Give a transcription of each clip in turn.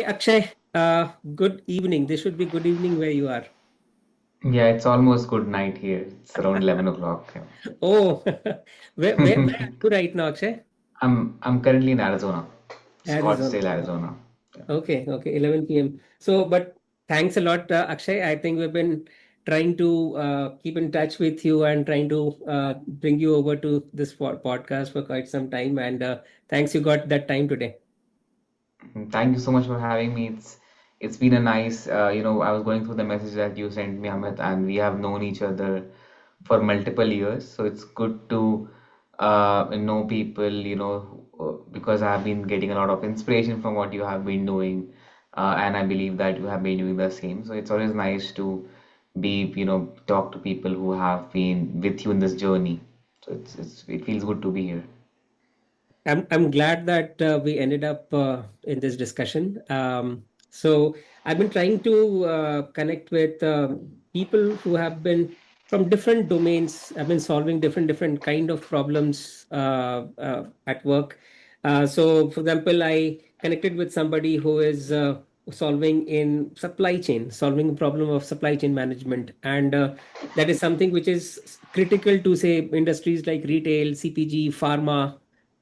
Akshay, good evening. This should be good evening where you are. Yeah, it's almost good night here. It's around 11 o'clock. Yeah. Oh, where are you right now, Akshay? I'm currently in Arizona, Arizona. Scottsdale, Arizona. Yeah. Okay, 11 p.m. So, but thanks a lot, Akshay. I think we've been trying to keep in touch with you and trying to bring you over to this podcast for quite some time. And thanks you got that time today. Thank you so much for having me. It's been a nice, I was going through the message that you sent me, Amit, and we have known each other for multiple years. So it's good to know people, because I have been getting a lot of inspiration from what you have been doing, and I believe that you have been doing the same. So it's always nice to talk to people who have been with you in this journey. So it feels good to be here. I'm glad that we ended up in this discussion. So I've been trying to connect with people who have been from different domains. I've been solving different kind of problems at work. So, for example, I connected with somebody who is solving in supply chain, solving a problem of supply chain management, and that is something which is critical to say industries like retail, CPG, pharma,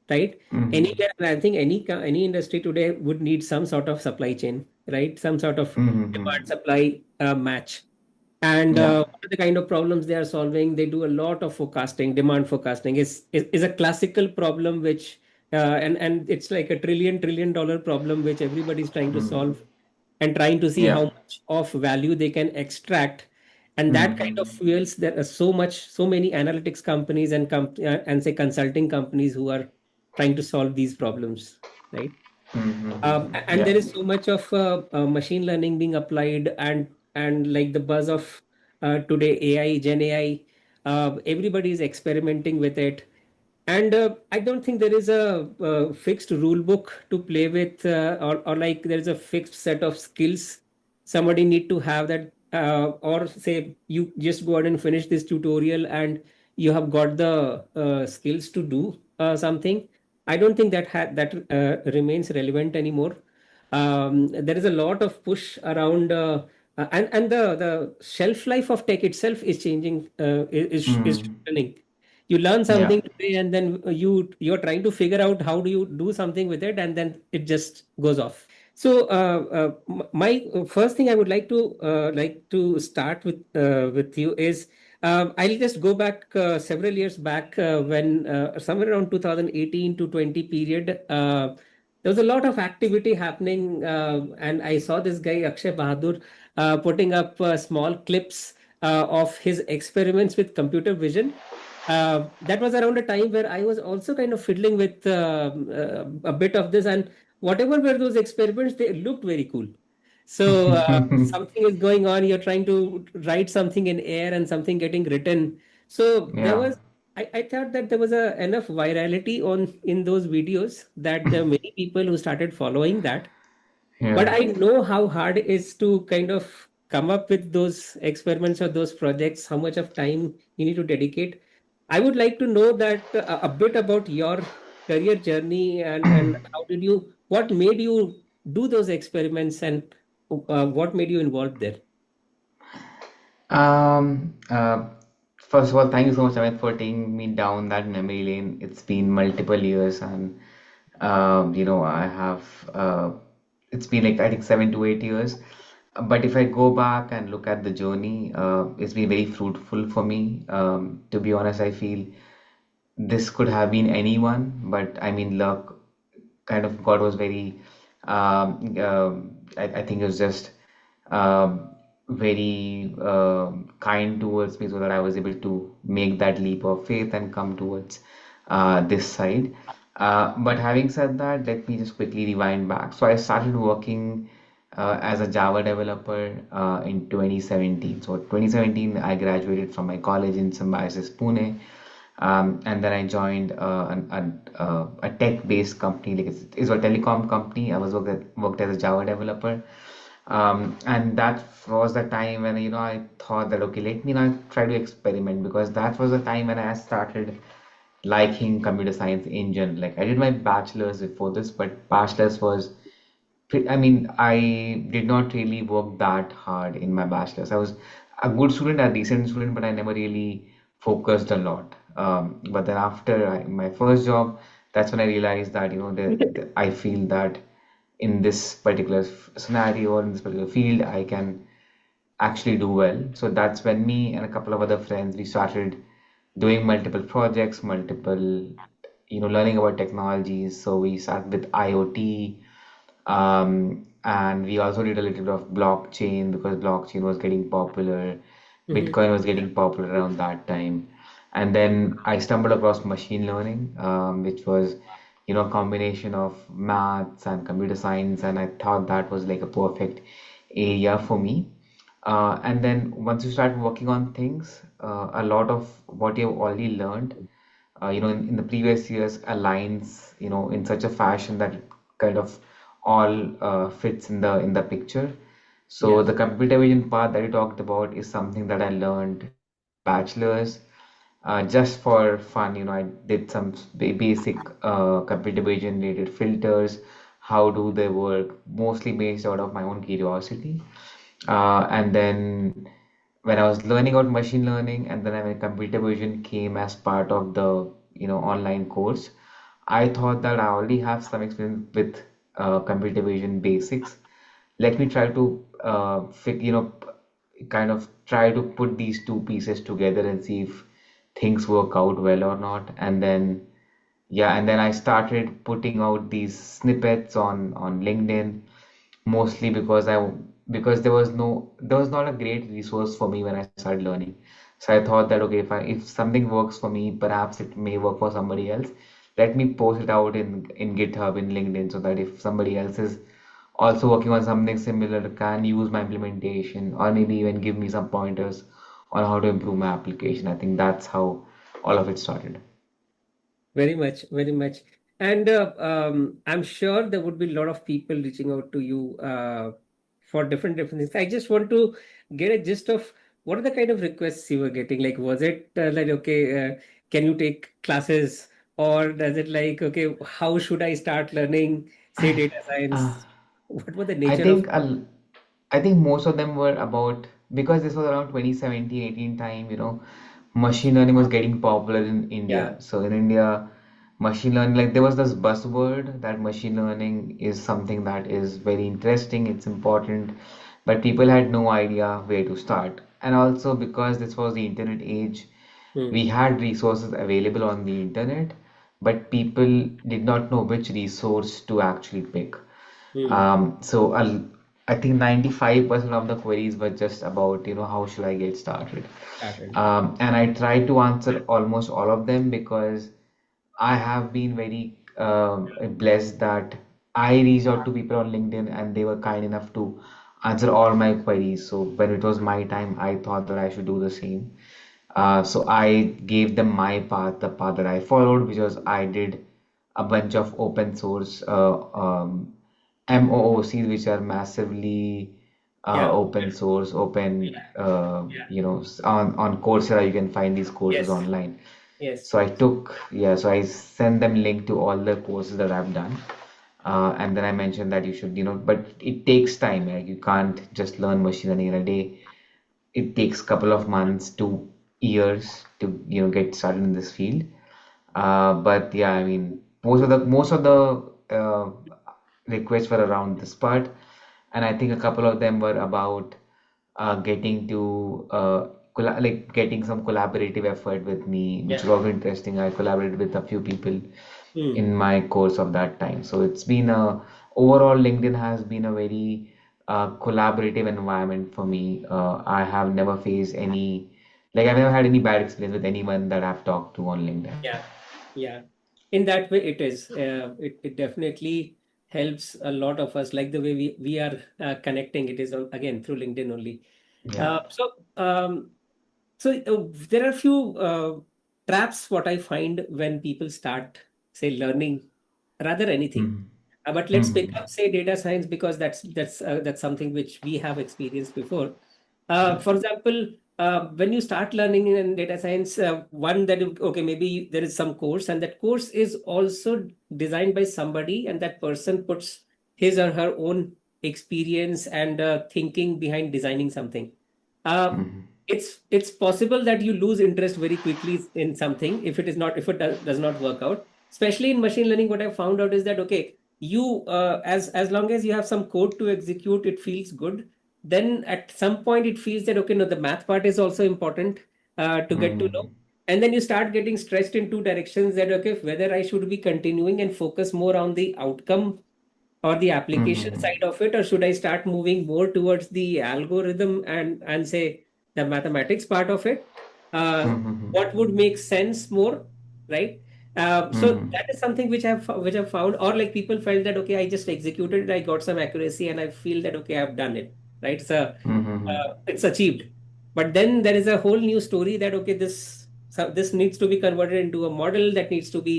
right? Mm-hmm. Anywhere, I think any industry today would need some sort of supply chain, right? Some sort of Mm-hmm. demand supply match. And Yeah. what are the kind of problems they are solving? They do a lot of forecasting. Demand forecasting is a classical problem, which and it's like a trillion dollar problem which everybody's trying to Mm-hmm. solve and trying to see Yeah. how much of value they can extract. And that kind of Mm-hmm. fuels there are so many analytics companies and and say consulting companies who are trying to solve these problems, right? And Yeah. there is so much of machine learning being applied, and like the buzz of today, AI, Gen AI, everybody is experimenting with it. And I don't think there is a fixed rule book to play with, or like there is a fixed set of skills somebody need to have that, or say you just go out and finish this tutorial and you have got the skills to do something. I don't think that remains relevant anymore. There is a lot of push around, and the shelf life of tech itself is changing, is Mm. shortening. You learn Yeah. something today, and then you're trying to figure out how do you do something with it, and then it just goes off. So my first thing I would like to start with you is, I'll just go back several years back, when somewhere around 2018 to 20 period, there was a lot of activity happening, and I saw this guy Akshay Bahadur putting up small clips of his experiments with computer vision. That was around a time where I was also kind of fiddling with a bit of this, and whatever were those experiments, they looked very cool. So something is going on. You're trying to write something in air and something getting written. So there Yeah. was. I thought that there was enough virality on in those videos that there are many people who started following that. But Yeah. I know how hard it is to kind of come up with those experiments or those projects, how much of time you need to dedicate. I would like to know that a bit about your career journey, and how did you, what made you do those experiments, and what made you involved there? Um, uh, First of all, thank you so much, Amit, for taking me down that memory lane. It's been multiple years, and I have it's been like I think 7 to 8 years. But if I go back and look at the journey, it's been very fruitful for me. To be honest, I feel this could have been anyone, but I mean, luck kind of God was very, I think it was just very kind towards me so that I was able to make that leap of faith and come towards this side. But having said that, let me just quickly rewind back. So I started working as a Java developer in 2017. So 2017, I graduated from my college in Symbiosis, Pune. And then I joined a tech-based company, like it's a telecom company. I worked as a Java developer, and that was the time when I thought that okay, let me now try to experiment because that was the time when I started liking computer science in general. Like I did my bachelor's before this, but bachelor's was I mean, I did not really work that hard in my bachelor's. I was a good student, a decent student, but I never really focused a lot. But then after my first job, that's when I realized that, I feel that in this particular scenario or in this particular field, I can actually do well. So that's when me and a couple of other friends, we started doing multiple projects, learning about technologies. So we started with IoT, and we also did a little bit of blockchain because blockchain was getting popular. Mhm. Bitcoin was getting popular around that time. And then I stumbled across machine learning, which was, a combination of maths and computer science. And I thought that was like a perfect area for me. And then once you start working on things, a lot of what you've already learned in the previous years aligns, in such a fashion that it kind of all fits in the picture. So Yeah. the computer vision part that you talked about is something that I learned in my bachelor's, just for fun. I did some basic computer vision related filters. How do they work? Mostly based out of my own curiosity. And then when I was learning about machine learning, and then when computer vision came as part of the online course, I thought that I already have some experience with computer vision basics. Let me try to kind of try to put these two pieces together and see if things work out well or not. And then yeah, and then I started putting out these snippets on LinkedIn, mostly because there was not a great resource for me when I started learning. So I thought that okay, if something works for me, perhaps it may work for somebody else. Let me post it out in GitHub, in LinkedIn, so that if somebody else is also working on something similar, can use my implementation, or maybe even give me some pointers on how to improve my application. I think that's how all of it started. Very much, very much. And I'm sure there would be a lot of people reaching out to you for different things. I just want to get a gist of what are the kind of requests you were getting. Like, was it like, okay, can you take classes? Or does it like, okay, how should I start learning, say, data Uh, science? What was the I nature of? think I think most of them were about because this was around 2017, 18 time, machine learning was getting popular in India. Yeah. So in India, machine learning, like there was this buzzword that machine learning is something that is very interesting, it's important, but people had no idea where to start. And also because this was the internet age, Hmm. we had resources available on the internet, but people did not know which resource to actually pick. Hmm. So I think 95% of the queries were just about, how should I get started? Started. And I tried to answer almost all of them because I have been very blessed that I reached out to people on LinkedIn and they were kind enough to answer all my queries. So when it was my time, I thought that I should do the same. So I gave them my path, the path that I followed, which was I did a bunch of open source MOOCs, which are massively Yeah. open source, open, on Coursera, you can find these courses Yes. online. Yes. So I send them link to all the courses that I've done. And then I mentioned that you should, but it takes time. Like you can't just learn machine learning in a day. It takes a couple of months to years to, get started in this field. But yeah, I mean, most of the requests were around this part, and I think a couple of them were about getting to like getting some collaborative effort with me, which Yeah. was also interesting. I collaborated with a few people Hmm. in my course of that time. So it's been a overall LinkedIn has been a very collaborative environment for me. I have never faced any like I've never had any bad experience with anyone that I've talked to on LinkedIn. Yeah. Yeah. In that way, it is. It definitely helps a lot of us, like the way we are connecting. It is again through LinkedIn only. Yeah. So there are a few traps what I find when people start, say, learning rather anything. Mhm. But let's pick Mhm. up, say, data science because that's something which we have experienced before. Yeah. For example, when you start learning in data science, one that okay, maybe there is some course, and that course is also designed by somebody, and that person puts his or her own experience and thinking behind designing something. Uh, Mhm. it's possible that you lose interest very quickly in something if it is not if it does not work out. Especially in machine learning, what I found out is that okay, you as long as you have some code to execute, it feels good. Then at some point, it feels that okay, no, the math part is also important to get to know. Mhm. And then you start getting stretched in two directions that okay, whether I should be continuing and focus more on the outcome or the application Mhm. side of it, or should I start moving more towards the algorithm and say the mathematics part of it? Mhm. What would make sense more, right? So Mhm. that is something which I've found, or like people felt that okay, I just executed it, I got some accuracy, and I feel that okay, I've done it, right? So Mhm. it's achieved. But then there is a whole new story that okay, this needs to be converted into a model that needs to be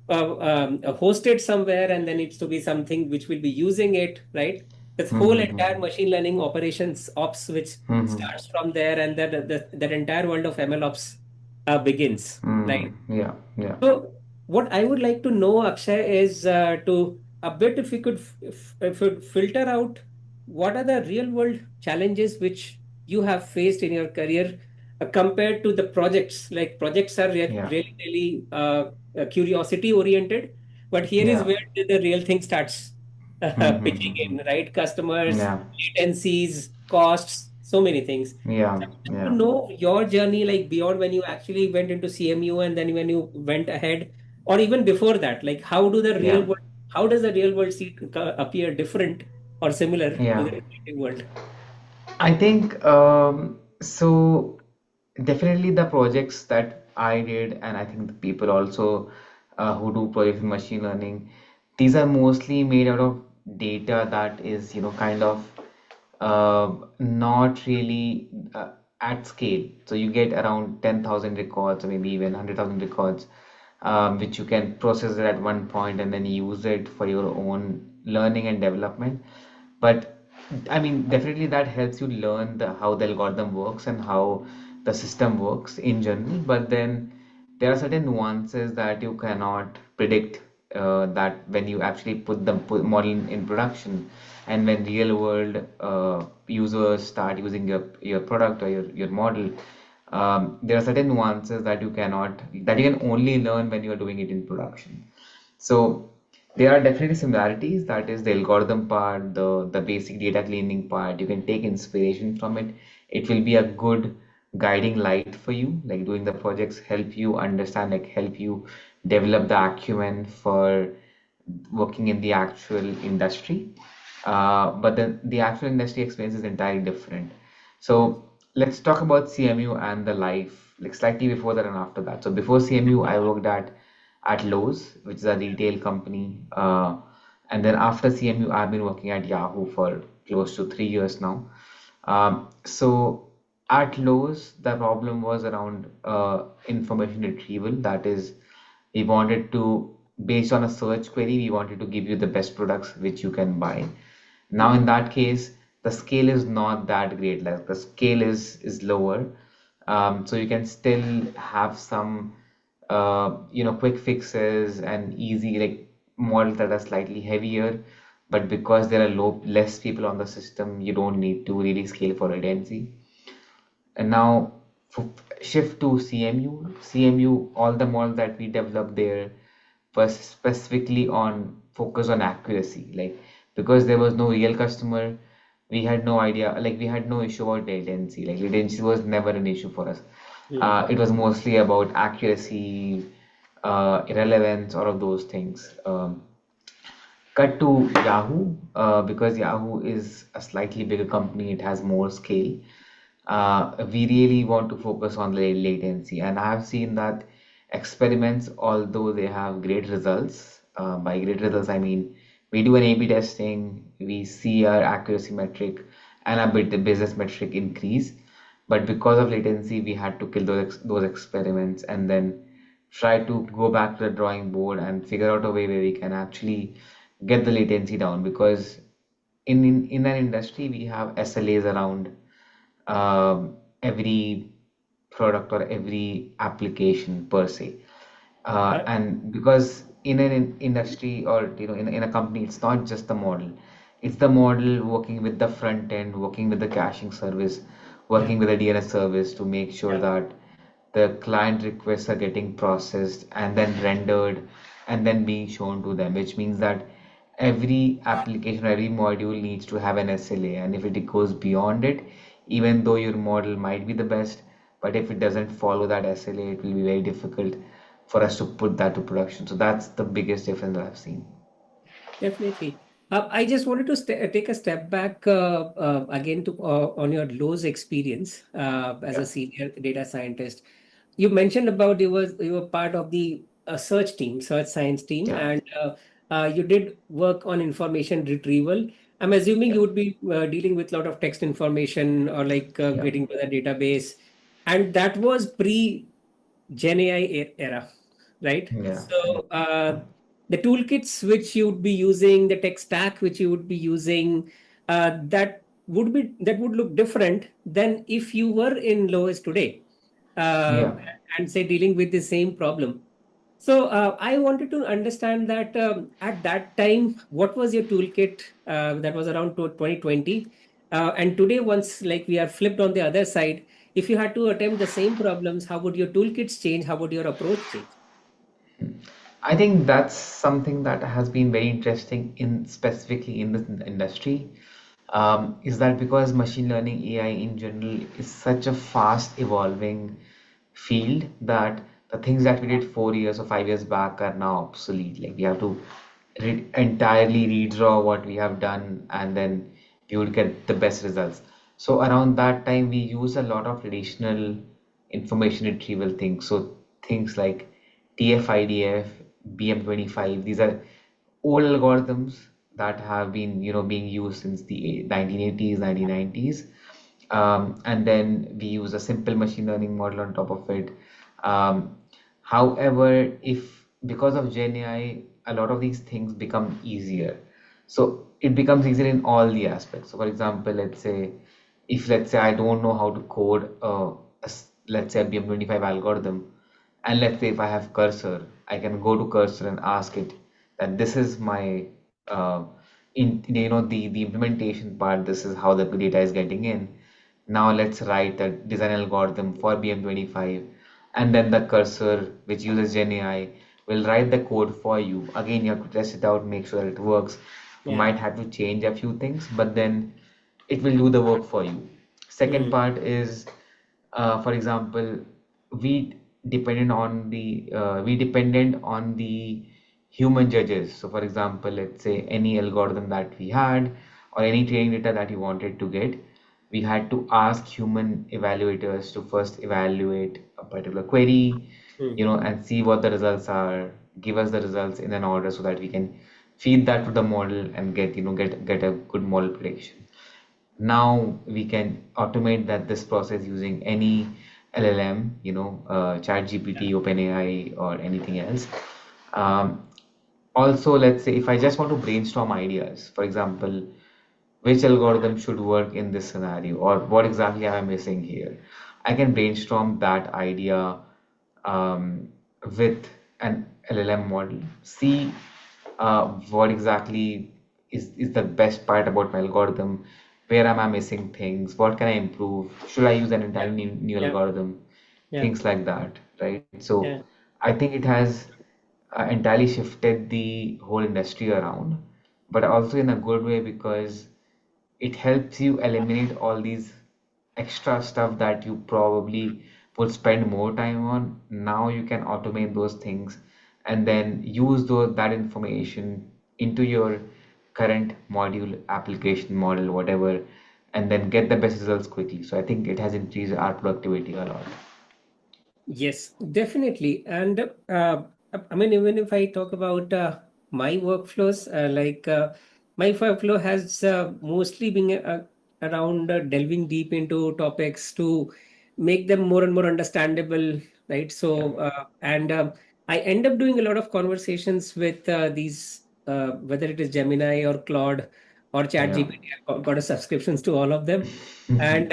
hosted somewhere, and there needs to be something which will be using it, right? This whole entire Mhm. machine learning operations ops, which Mhm. starts from there, and that entire world of ML ops begins, right? Mhm. Yeah. Yeah. So, what I would like to know, Akshay, is to a bit if we could if you'd filter out what are the real world challenges which you have faced in your career compared to the projects. Like projects are Yeah. really curiosity oriented, but here is Yeah. where the real thing starts pitching Mhm. in, right? Customers, Yeah. latencies, costs, so many things. Yeah. To Yeah. know your journey, like beyond when you actually went into CMU and then when you went ahead, or even before that, like Yeah. how does the real world seat appear different or similar to Yeah. the reflective world? I think so. Definitely the projects that I did, and I think the people also who do projects in machine learning, these are mostly made out of data that is, kind of not really at scale. So you get around 10,000 records or maybe even 100,000 records, which you can process it at one point and then use it for your own learning and development. But I mean, definitely that helps you learn how the algorithm works and how the system works in general. But then there are certain nuances that you cannot predict that when you actually put the model in production, and when real world users start using your product or your model, there are certain nuances that you can only learn when you're doing it in production. So there are definitely similarities. That is the algorithm part, the basic data cleaning part. You can take inspiration from it. It will be a good guiding light for you. Like doing the projects help you understand, like help you develop the acumen for working in the actual industry. But then the actual industry experience is entirely different. So let's talk about CMU and the life, like slightly before that and after that. So before CMU, I worked at Lowe's, which is a retail company. And then after CMU, I've been working at Yahoo for close to 3 years now. So at Lowe's, the problem was around information retrieval. That is, we wanted to, based on a search query, we wanted to give you the best products which you can buy. Now, in Mhm. that case, the scale is not that great. Like the scale is lower, so you can still have some, quick fixes and easy like models that are slightly heavier. But because there are less people on the system, you don't need to really scale for latency. And now for shift to CMU. CMU, all the models that we developed there was specifically on focus on accuracy. Like because there was no real customer, we had no idea, like we had no issue about latency. Like latency was never an issue for us. Mhm. It was mostly about accuracy, irrelevance, all of those things. Cut to Yahoo, because Yahoo is a slightly bigger company, it has more scale. We really want to focus on the latency, and I have seen that experiments, although they have great results, by great results, I mean we do an A/B testing, we see our accuracy metric and a bit the business metric increase, but because of latency, we had to kill those experiments and then try to go back to the drawing board and figure out a way where we can actually get the latency down because in an industry we have SLAs around every product or every application per se. Uh, And because in an industry, or in a company, it's not just the model. It's the model working with the front end, working with the caching service, Yeah, working with the DNS service to make sure yeah, that the client requests are getting processed and then rendered and then being shown to them, which means that every application, every module needs to have an SLA. And if it goes beyond it, even though your model might be the best, but if it doesn't follow that SLA, it will be very difficult for us to put that to production. So that's the biggest difference that I've seen. definitely. I just wanted to take a step back again to on your Lowe's experience as Yeah, a senior data scientist. You mentioned about you were part of the search team, search science team, yeah, and you did work on information retrieval. I'm assuming yeah, you would be dealing with a lot of text information or like yeah, getting to the database, and that was pre Gen AI era, right? yeah, So the toolkits which you would be using, the tech stack which you would be using, that would look different than if you were in Lois today, uh, yeah. and say dealing with the same problem. So I wanted to understand that at that time, what was your toolkit that was around 2020? And today, once like we are flipped on the other side, if you had to attempt the same problems, how would your toolkits change? How would your approach change? I think that's something that has been very interesting in specifically in this industry. Is that because machine learning AI in general is such a fast evolving field that the things that we did 4 years or 5 years back are now obsolete. Like we have to entirely redraw what we have done, and then we would get the best results. So around that time, we use a lot of traditional information retrieval things. So things like TF-IDF, BM25, these are old algorithms that have been, being used since the 1980s, 1990s. And then we use a simple machine learning model on top of it. Um, However, if because of Gen AI, a lot of these things become easier. So it becomes easier in all the aspects. So for example, let's say I don't know how to code let's say a BM25 algorithm, and let's say if I have cursor, I can go to cursor and ask it that this is my the implementation part, this is how the data is getting in. Now let's write a design algorithm for BM25, and then the cursor, which uses Gen AI, will write the code for you. Again, you have to test it out, make sure that it works. You Yeah. might have to change a few things, but then it will do the work for you. Second Mm, part is, for example, we we dependent on the human judges. So, for example, let's say any algorithm that we had or any training data that you wanted to get, we had to ask human evaluators to first evaluate a particular query, mm. and see what the results are, give us the results in an order so that we can feed that to the model and get a good model prediction. Now we can automate this process using any LLM, ChatGPT, OpenAI, or anything else. Um, Also, let's say if I just want to brainstorm ideas, for example, which algorithm should work in this scenario, or what exactly am I missing here, I can brainstorm that idea um, with an LLM model, see what exactly is the best part about my algorithm, where am I missing things, what can I improve, should I use an Yeah. entirely new Yeah. algorithm, Yeah. things like that, right? So Yeah. I think it has entirely shifted the whole industry around, but also in a good way, because it helps you eliminate all these extra stuff that you probably would spend more time on. Now you can automate those things and then use that information into your current module, application model, whatever, and then get the best results quickly. So I think it has increased our productivity a lot. Yes, definitely. And I mean, even if I talk about my workflows, my workflow has mostly been around delving deep into topics to make them more and more understandable, right? Yeah, So, and I end up doing a lot of conversations with these, whether it is Gemini or Claude or yeah, ChatGPT. I've got a subscriptions to all of them. And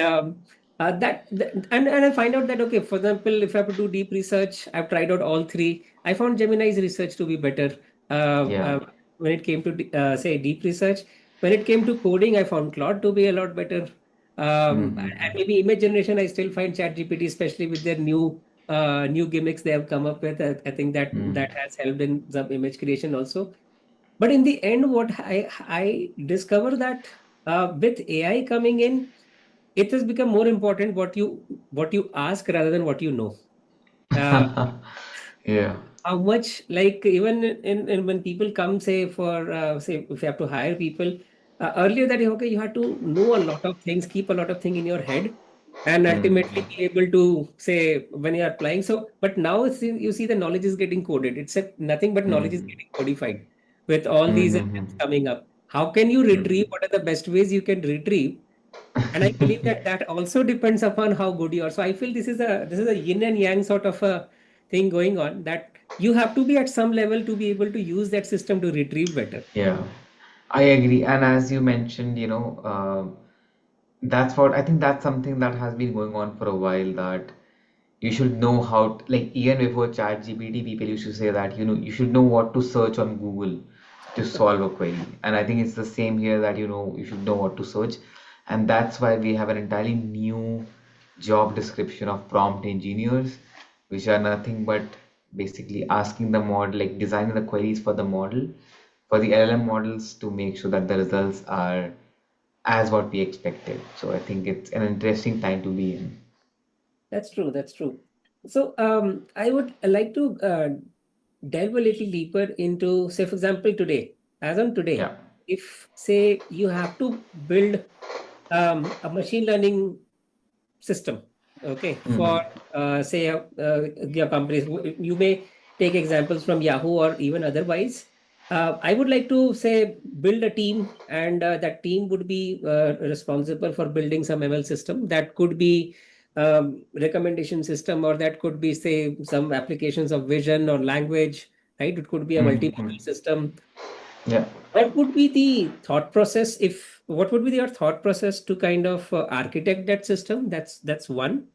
And I find out that, okay, for example, if I have to do deep research, I've tried out all three. I found Gemini's research to be better Yeah. when it came to say deep research. When it came to coding, I found Claude to be a lot better. And Mm-hmm. maybe image generation, I still find ChatGPT, especially with their new gimmicks they have come up with. I think that Mm. that has helped in some image creation also. But in the end, what I discover that with AI coming in, it has become more important what you ask rather than what you know. Uh, Yeah. how much, like, even in when people come, say, for say if you have to hire people, earlier that, okay, you had to know a lot of things, keep a lot of things in your head, and ultimately Mm-hmm. be able to say when you are applying. So but now you see the knowledge is getting coded. It's nothing but knowledge is getting codified with all these Mm-hmm. engines coming up. How can you retrieve? What are the best ways you can retrieve? And I believe that that also depends upon how good you are. So I feel this is a yin and yang sort of a thing going on, that you have to be at some level to be able to use that system to retrieve better. Yeah, I agree. And as you mentioned, that's what I think that's something that has been going on for a while, that you should know how like even before ChatGPT, people used to say that you should know what to search on Google to solve a query. And I think it's the same here, that you should know what to search. And that's why we have an entirely new job description of prompt engineers, which are nothing but basically asking the model, like designing the queries for the model, for the LLM models, to make sure that the results are as what we expected. So I think it's an interesting time to be in. That's true. That's true. So I would like to delve a little deeper into, say, for example, today, as on today, Yeah. if, say, you have to build a machine learning system, okay, for Hmm. say your companies. You may take examples from Yahoo or even otherwise. I would like to say build a team, and that team would be responsible for building some ML system. That could be recommendation system, or that could be, say, some applications of vision or language, right? It could be a Hmm. multimodal system. Yeah. What would be the thought process, if what would be your thought process to kind of architect that system? That's one.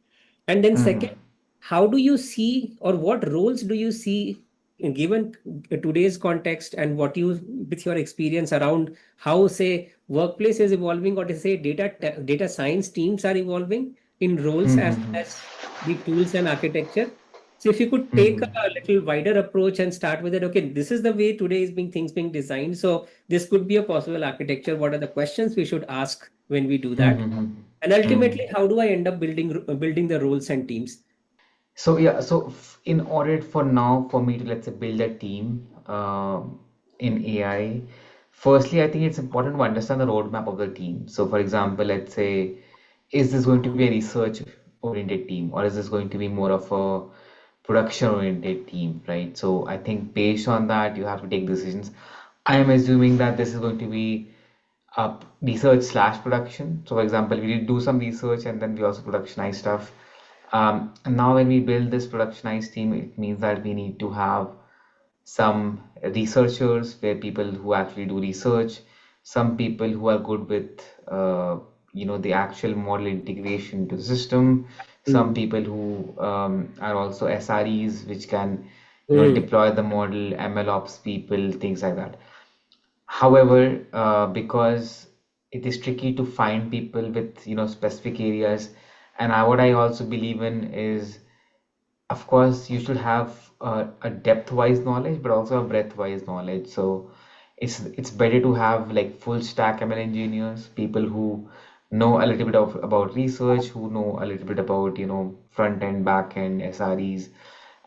And then Hmm. second, how do you see, or what roles do you see, given today's context, and what you, with your experience around how, say, workplace is evolving, or to say data science teams are evolving in roles as Hmm. well as the tools and architecture. So if you could take a Hmm. little wider approach and start with it, okay, this is the way today is being things being designed. So this could be a possible architecture. What are the questions we should ask when we do that? Hmm. And Hmm. ultimately, how do I end up building the roles and teams? So yeah, so in order for now for me to, let's say, build a team in AI, firstly I think it's important to understand the roadmap of the team. So for example, let's say, is this going to be a research oriented team, or is this going to be more of a production oriented team, right? So I think based on that you have to take decisions. I am assuming that this is going to be research slash production. So, for example, we do some research and then we also productionize stuff. And now, when we build this productionized team, it means that we need to have some researchers, where people who actually do research, some people who are good with the actual model integration to the system, some Hmm. people who are also SREs, which can Hmm. deploy the model, MLOps people, things like that. However, because it is tricky to find people with specific areas, and what I also believe in is, of course, you should have a depth-wise knowledge, but also a breadth-wise knowledge. So it's better to have like full stack ML engineers, people who know a little bit about research, who know a little bit about front end, back end, SREs,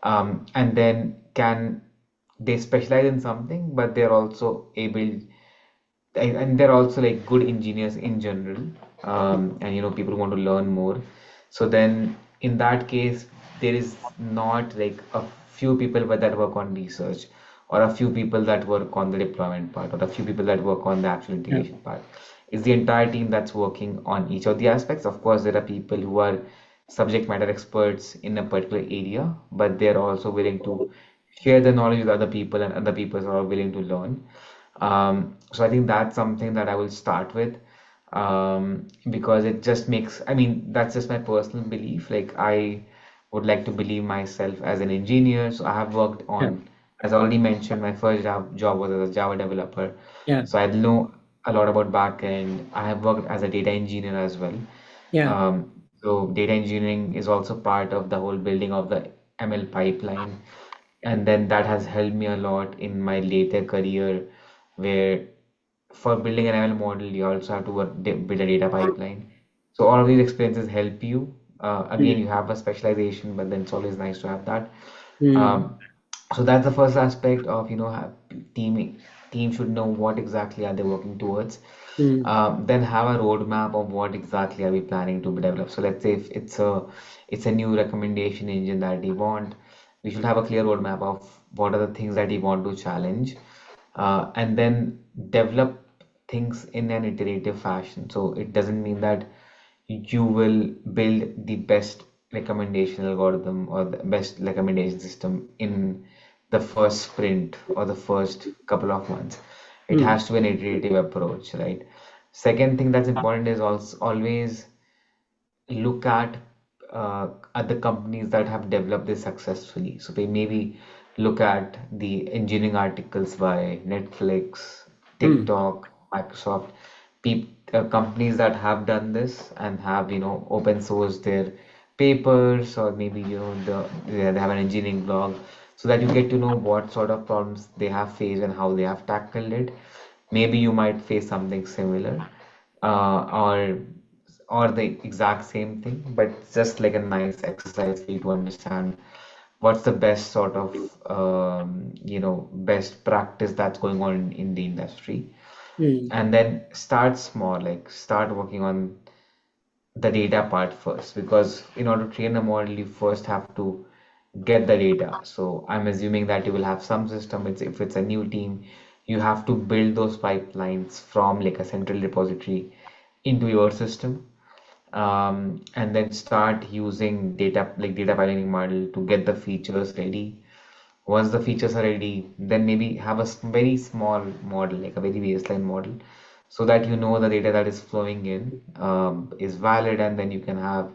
and then they specialize in something, but they're also able, and they're also like good engineers in general, and people who want to learn more. So then in that case, there is not like a few people that work on research, or a few people that work on the deployment part, or a few people that work on the actual Yeah. integration part. It's the entire team that's working on each of the aspects. Of course, there are people who are subject matter experts in a particular area, but they're also willing to share the knowledge with other people, and other people are willing to learn. So I think that's something that I will start with. because it just makes, I mean, that's just my personal belief. Like, I would like to believe myself as an engineer. So I have worked Yeah. on, as I already mentioned, my first job was as a Java developer. Yeah. So I know a lot about backend. I have worked as a data engineer as well. Yeah. So data engineering is also part of the whole building of the ML pipeline. And then that has helped me a lot in my later career, where for building an ML model, you also have to build a data pipeline. So all of these experiences help you. Again, you Mm. have a specialization, but then it's always nice to have that. Mm. Um, so that's the first aspect of, teaming. Team should know what exactly are they working towards. Mm. Then have a roadmap of what exactly are we planning to develop. So let's say if it's a new recommendation engine that we want, we should have a clear roadmap of what are the things that we want to challenge, and then develop things in an iterative fashion. So it doesn't mean that you will build the best recommendation algorithm or the best recommendation system in the first sprint or the first couple of months. It Mm. has to be an iterative approach, right? Second thing that's important is also always look at the companies that have developed this successfully. So they maybe look at the engineering articles by Netflix, Mm. TikTok, Microsoft, companies that have done this and have open sourced their papers, or maybe they have an engineering blog, so that you get to know what sort of problems they have faced and how they have tackled it. Maybe you might face something similar, or the exact same thing, but it's just like a nice exercise for you to understand what's the best sort of best practice that's going on in the industry. Mm. And then start small, like start working on the data part first, because in order to train a model, you first have to get the data. So I'm assuming that you will have some system. If it's a new team, you have to build those pipelines from like a central repository into your system, and then start using data pipelining model to get the features ready. Once the features are ready, then maybe have a very small model, like a very baseline model, so that you know the data that is flowing in is valid, and then you can have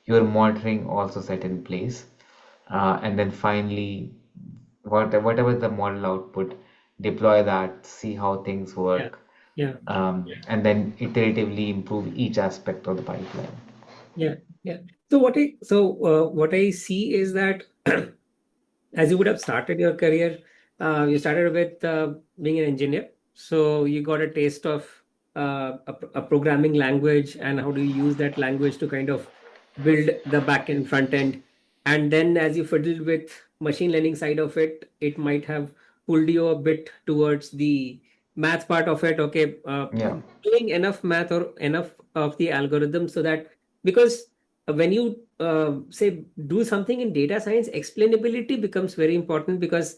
your monitoring also set in place. And then finally, whatever the model output, deploy that, see how things Yeah. work, Yeah. and then iteratively improve each aspect of the pipeline. Yeah. Yeah. What I see is that as you would have started your career, you started with being an engineer. So you got a taste of a programming language and how do you use that language to kind of build the back end, front end. And then as you fiddled with machine learning side of it, it might have pulled you a bit towards the math part of it. Okay, Yeah, doing enough math or enough of the algorithm so that because when you say do something in data science, explainability becomes very important because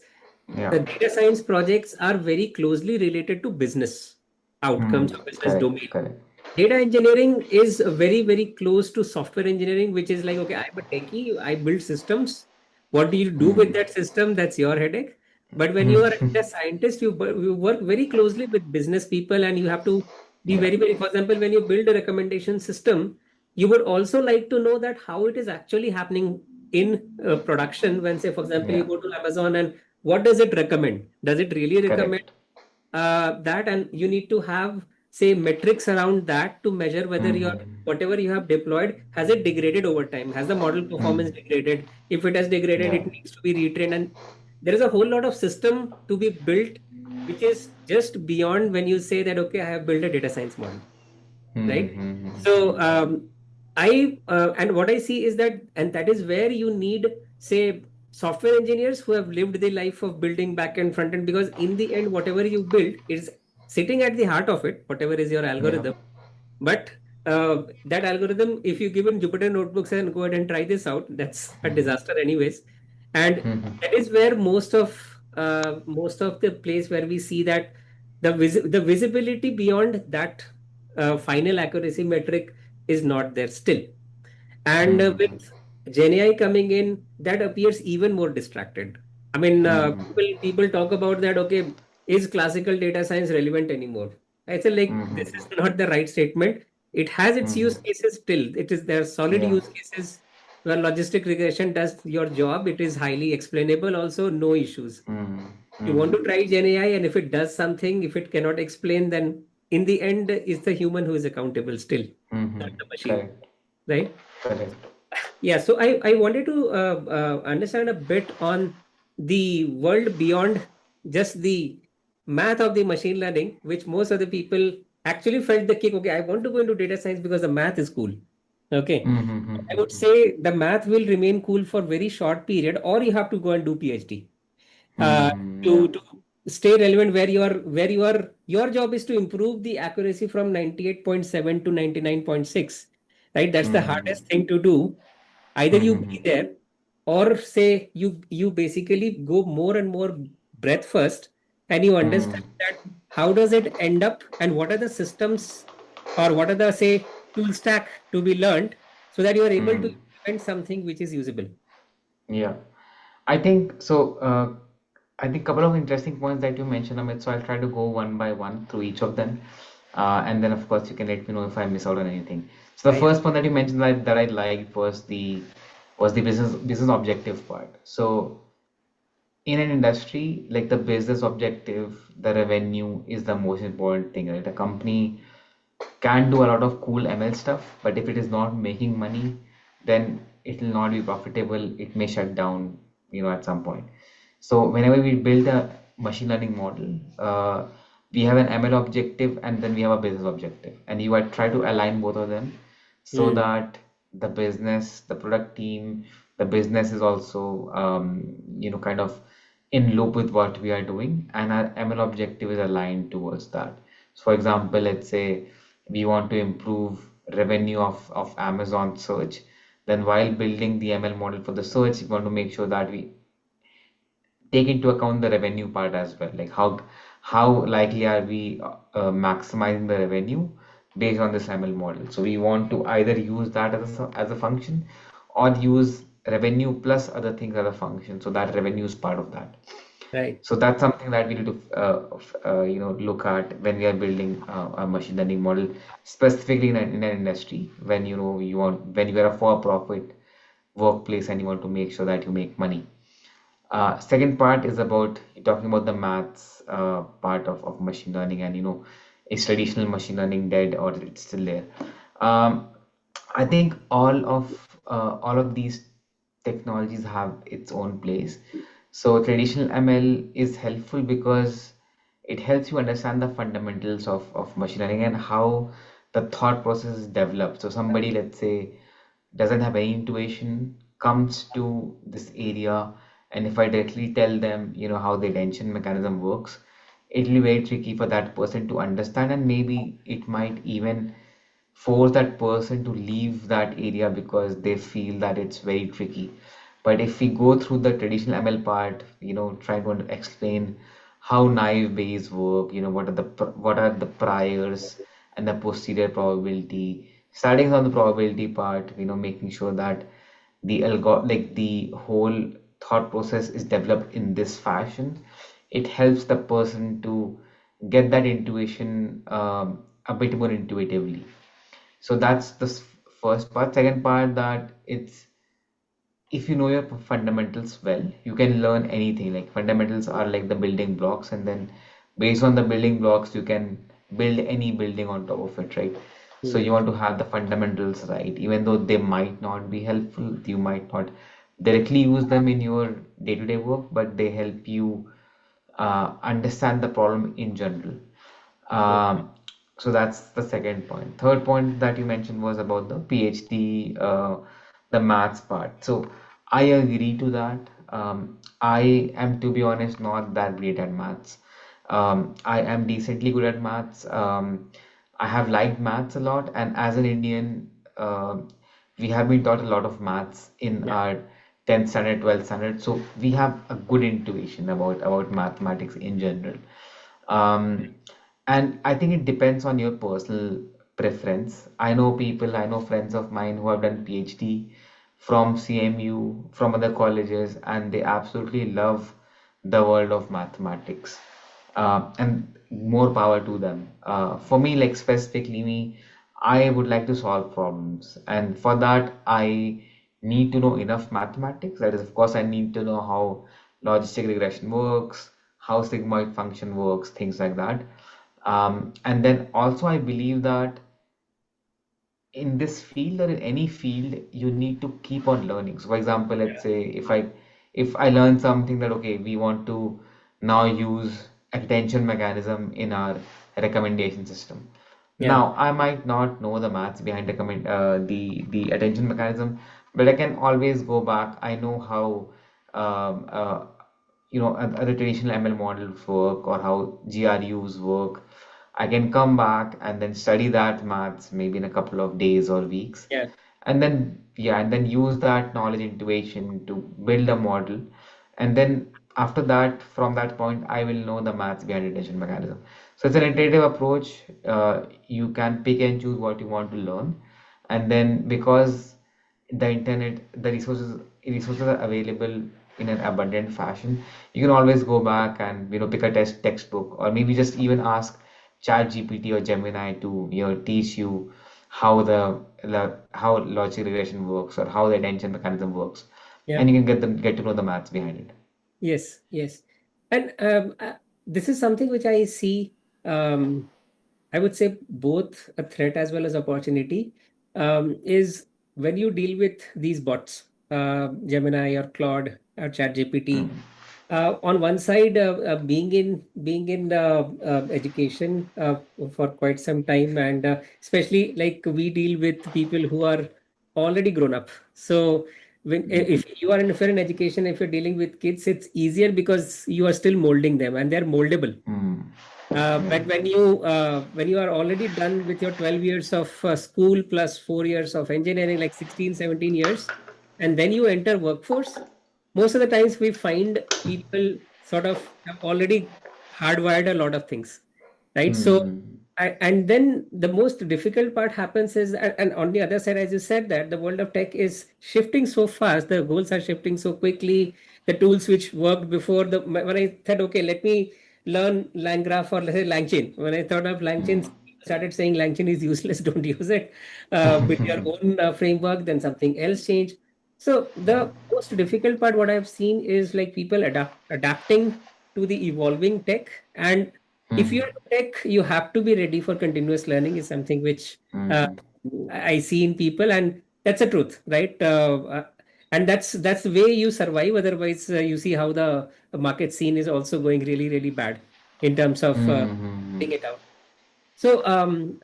yeah. the data science projects are very closely related to business outcomes or business Correct, domain. correct. Data engineering is very, very close to software engineering, which is like, okay, I'm a techie, I build systems. What do you do with Hmm. that system? That's your headache. But when you are a data scientist, you work very closely with business people and you have to be Yeah. very, very, for example, when you build a recommendation system, you would also like to know that how it is actually happening in production. When, say, for example, you Yeah. go to Amazon and what does it recommend? Does it really recommend Correct. that? And you need to have say metrics around that to measure whether your Mm-hmm. whatever you have deployed has it degraded over time, has the model performance degraded, if it has degraded Yeah. it needs to be retrained, and there is a whole lot of system to be built which is just beyond when you say that okay I have built a data science model, right? So Mm-hmm. I and what I see is that, and that is where you need say software engineers who have lived the life of building back end front end, because in the end whatever you build is sitting at the heart of it, whatever is your Yeah. algorithm. But that algorithm, if you given Jupyter notebooks and go ahead and try this out, that's a disaster anyways. And that is where most of the place where we see that the visibility beyond that final accuracy metric is not there still. And Mm-hmm. with GenAI coming in, that appears even more distracted. I mean, Mm-hmm. people talk about that. Okay, is classical data science relevant anymore? I say like this is Mm-hmm. not the right statement. It has its use Mm-hmm. cases still. It is there are solid Yeah. use cases where logistic regression does your job. It is highly explainable, also no issues. Mm-hmm. You want Mm-hmm. to try Gen AI, and if it does something, if it cannot explain, then in the end, it's the human who is accountable still, Mm-hmm. not the machine, Correct. right? Correct. Yeah, so I wanted to understand a bit on the world beyond just the math of the machine learning, which most of the people actually felt the kick. Okay, I want to go into data science because the math is cool. Okay. I would Mm-hmm. say the math will remain cool for very short period, or you have to go and do PhD uh, Mm-hmm. Yeah. to stay relevant where your job is to improve the accuracy from 98.7 to 99.6, right? That's the Mm-hmm. hardest thing to do. Either you Mm-hmm. be there, or say you basically go more and more breadth first, and you Mm-hmm. understand that how does it end up, and what are the systems, or what are the, say, tool stack to be learned, so that you are able to Mm-hmm. implement something which is usable. Yeah. I think so. I think couple of interesting points that you mentioned, Amit. So I'll try to go one by one through each of them, and then of course you can let me know if I miss out on anything. So Yeah, the yeah. first point that you mentioned that I liked was the business objective part. So in an industry like the business objective, the revenue is the most important thing, right? A company can do a lot of cool ML stuff, but if it is not making money, then it will not be profitable. It may shut down, at some point. So whenever we build a machine learning model, we have an ML objective and then we have a business objective, and you are try to align both of them so Hmm. that the business, the product team, the business is also, kind of in loop with what we are doing, and our ML objective is aligned towards that. So, for example, let's say we want to improve revenue of Amazon search. Then, while building the ML model for the search, we want to make sure that we take into account the revenue part as well. Like how likely are we maximizing the revenue based on this ML model? So we want to either use that as a function or use revenue plus other things as a function. So that revenue is part of that. Right. So that's something that we need to look at when we are building a machine learning model, specifically in an industry when when you are a for-profit workplace and you want to make sure that you make money. Second part is about talking about the maths part of machine learning, and is traditional machine learning dead or it's still there? Um, I think all of these technologies have its own place. So traditional ML is helpful because it helps you understand the fundamentals of machine learning and how the thought process is developed. So somebody, let's say, doesn't have any intuition, comes to this area, and if I directly tell them, how the attention mechanism works, it'll be very tricky for that person to understand, and maybe it might even force that person to leave that area because they feel that it's very tricky. But if we go through the traditional ML part, trying to explain how naive Bayes work, what are the priors and the posterior probability, starting on the probability part, making sure that the whole thought process is developed in this fashion. It helps the person to get that intuition a bit more intuitively. So that's the first part. Second part, that it's if you know your fundamentals well, you can learn anything. Like fundamentals are like the building blocks, and then based on the building blocks, you can build any building on top of it, right? So Hmm. you want to have the fundamentals right, even though they might not be helpful, you might not directly use them in your day-to-day work, but they help you understand the problem in general. Um, so that's the second point. Third point that you mentioned was about the PhD, the maths part. So I agree to that. I am, to be honest, not that great at maths. I am decently good at maths. I have liked maths a lot, and as an Indian, we have been taught a lot of maths in Yeah. our 10th standard, 12th standard. So we have a good intuition about mathematics in general. Um, and I think it depends on your personal preference. I know friends of mine who have done PhD from CMU, from other colleges, and they absolutely love the world of mathematics. and more power to them. For me, like specifically me, I would like to solve problems, and for that, I need to know enough mathematics. That is, of course, I need to know how logistic regression works, how sigmoid function works, things like that. And then also, I believe that in this field or in any field, you need to keep on learning. So, for example, let's say if I learn something that okay, we want to now use attention mechanism in our recommendation system. Yeah. Now, I might not know the maths behind the attention mechanism, but I can always go back. I know how um, uh, other traditional ML models work or how GRUs work. I can come back and then study that maths maybe in a couple of days or weeks, Yeah. and then yeah, and then use that knowledge intuition to build a model, and then after that, from that point, I will know the maths behind attention mechanism. So it's an iterative approach. You can pick and choose what you want to learn, and then because the internet, the resources are available in an abundant fashion, you can always go back and pick a textbook, or maybe just even ask Chat GPT or Gemini to teach you how how logic regression works or how the attention mechanism works, Yeah. and you can get to know the maths behind it. Yes. Yes. And this is something which I see. I would say both a threat as well as opportunity, is when you deal with these bots, Gemini or Claude or Hmm. ChatGPT. On one side, being in education for quite some time, and especially like we deal with people who are already grown up. So if you are if you're in education, if you're dealing with kids, it's easier because you are still molding them and they're moldable. Hmm. But when you are already done with your 12 years of school plus 4 years of engineering, like 16, 17 years, and then you enter workforce, most of the times we find people sort of have already hardwired a lot of things, right? So, Hmm. and then the most difficult part happens is, and on the other side, as you said, that the world of tech is shifting so fast, the goals are shifting so quickly, the tools which worked before when I said, okay, let me learn LangGraph or let's say LangChain. When I thought of LangChain, Hmm. people started saying LangChain is useless, don't use it. Build your Hmm. own framework, then something else changed. So the most difficult part, what I've seen is like people adapting to the evolving tech. And if Hmm. you're in tech, you have to be ready for continuous learning is something which uh, Hmm. I see in people, and that's the truth, right? And that's the way you survive. Otherwise, you see how the market scene is also going really, really bad in terms of Hmm. figuring it out. So